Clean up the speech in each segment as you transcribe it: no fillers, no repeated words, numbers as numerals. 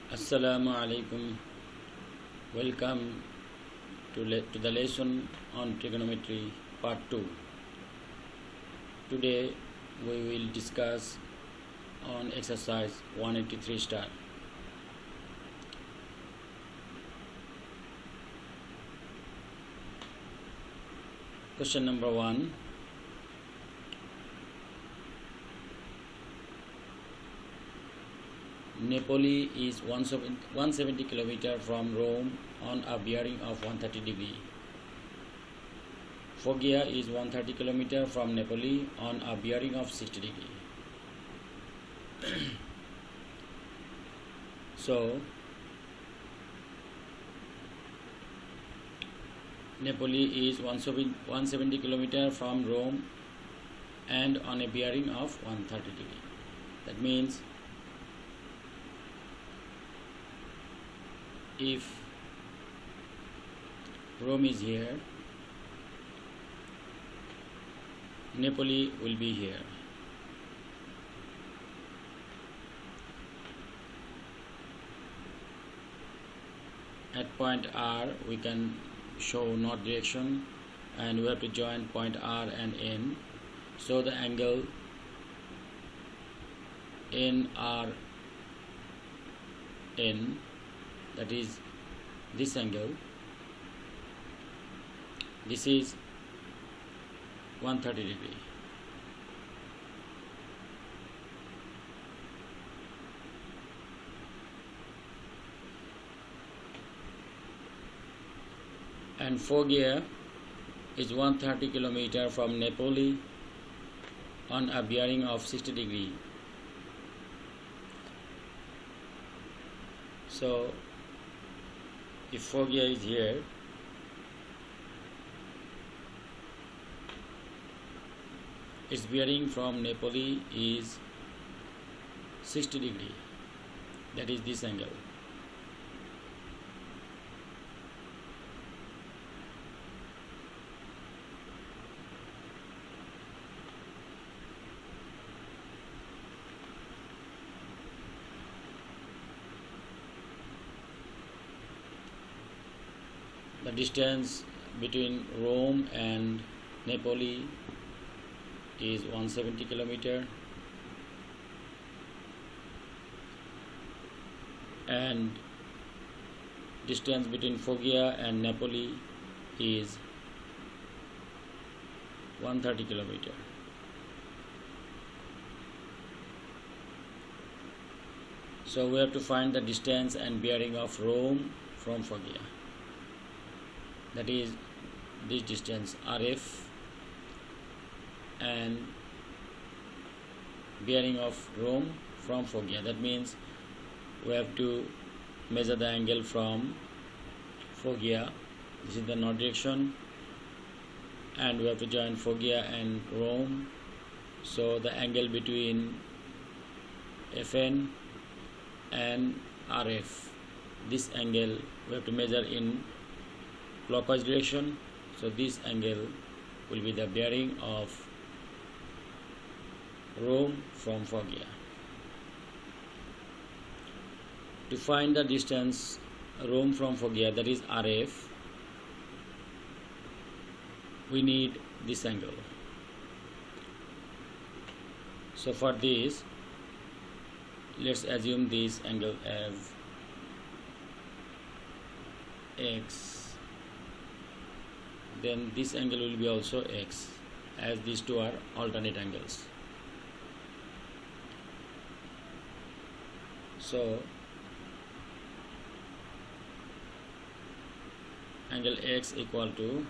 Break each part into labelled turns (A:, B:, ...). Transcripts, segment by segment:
A: Assalamu alaikum. Welcome to the lesson on trigonometry part 2. Today we will discuss on exercise 183 star. Question number 1. Napoli is 170 km from Rome on a bearing of 130 degree. Foggia is 130 km from Napoli on a bearing of 60 degree. So, Napoli is 170 km from Rome and on a bearing of 130 degree. That means if Rome is here, Napoli will be here. At point R, we can show north direction, and we have to join point R and N. So the angle NRN, that is this angle, this is 130 degree. And Foggia is 130 km from Napoli on a bearing of 60 degree. So if Foggia is here, its bearing from Napoli is 60 degree, that is this angle. The distance between Rome and Napoli is 170 km, and distance between Foggia and Napoli is 130 km. So we have to find the distance and bearing of Rome from Foggia. That is this distance RF, and bearing of Rome from Foggia. That means we have to measure the angle from Foggia. This is the north direction, and we have to join Foggia and Rome. So the angle between FN and RF, this angle we have to measure in clockwise direction. So this angle will be the bearing of Rome from Foggia. To find the distance Rome from Foggia, that is RF, we need this angle. So for this, let's assume this angle as X. Then this angle will be also X, as these two are alternate angles. So angle X equal to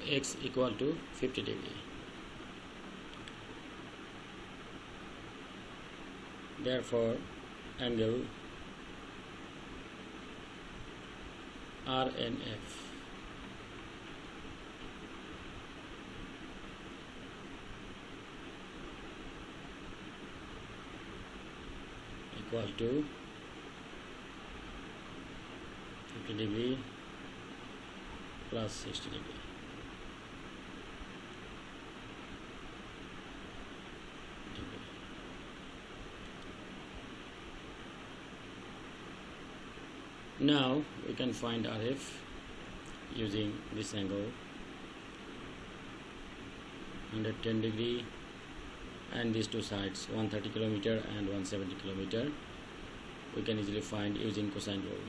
A: X equal to 50 degree. Therefore angle RNF equal to 50 degree plus 60 degree. Now we can find RF using this angle 110 degree and these two sides 130 kilometer and 170 kilometer. We can easily find using cosine rule.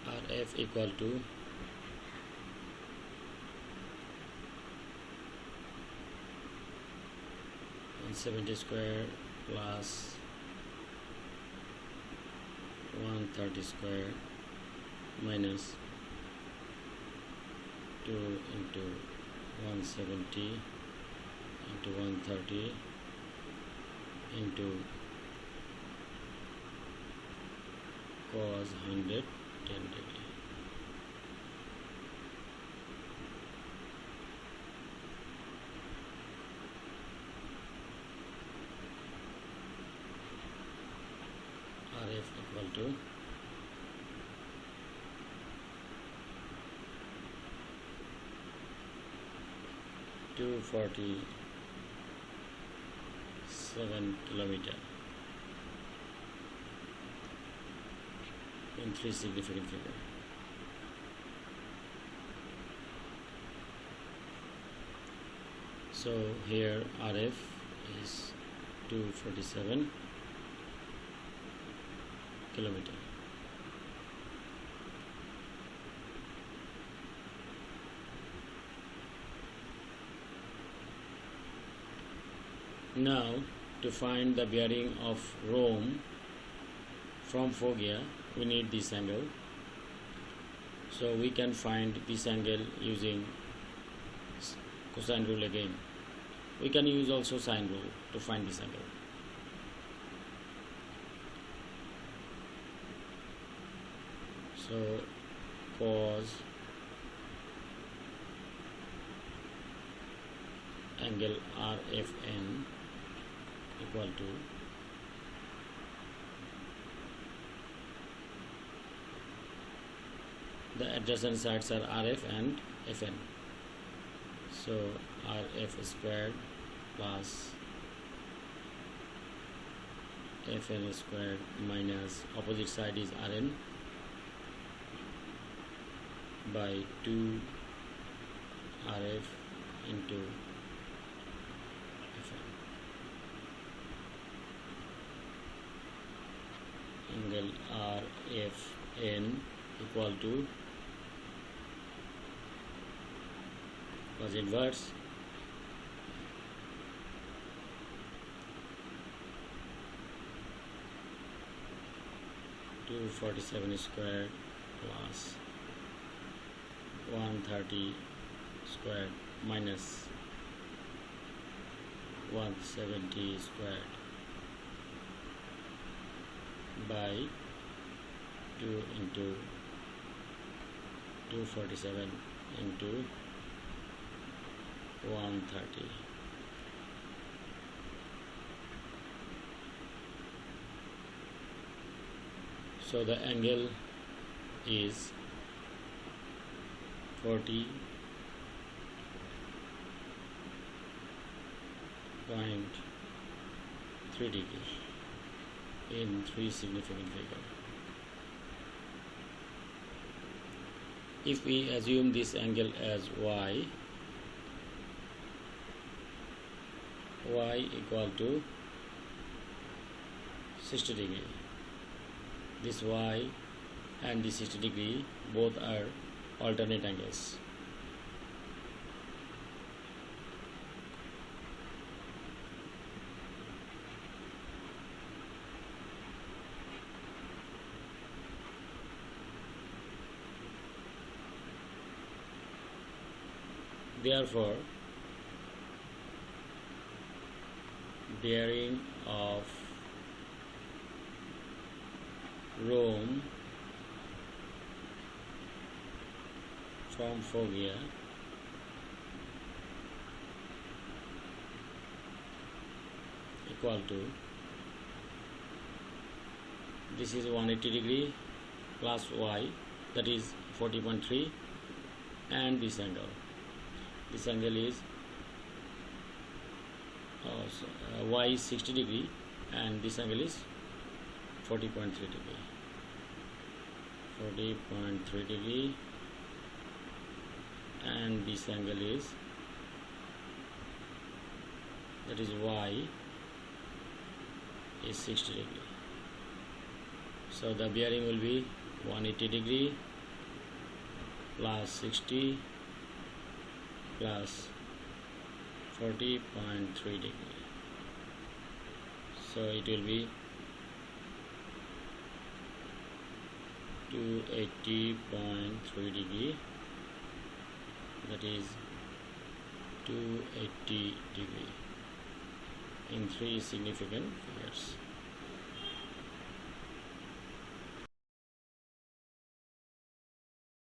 A: RF equal to 170 square plus 130 square minus 2 into 170 into 130 into cos 110 degree. RF equal to 247 kilometer in three significant figure. So here RF is 247 kilometer. Now to find the bearing of Rome from Foggia, we need this angle. So we can find this angle using cosine rule again. We can use also sine rule to find this angle. So cos angle RFN equal to the adjacent sides are RF and FN. So RF squared plus FN squared minus opposite side is RN by 2 RF into FN. Angle RFN equal to cos inverse two 47 squared plus 130 squared minus 170 squared by 2 into 247 into 130. So the angle is 40.3 degree in three significant figure. If we assume this angle as y equal to 60 degree, this y and this 60 degree both are alternate angles. Therefore, bearing of Rome from Foggia equal to, this is 180 degree plus y, that is 40.3, and this angle is y is 60 degree and this angle is 40.3 degree, and this angle is, that is y is 60 degree. So the bearing will be 180 degree plus 60 plus 40.3 degree. So it will be 280.3 degree, that is 280 degree in three significant figures.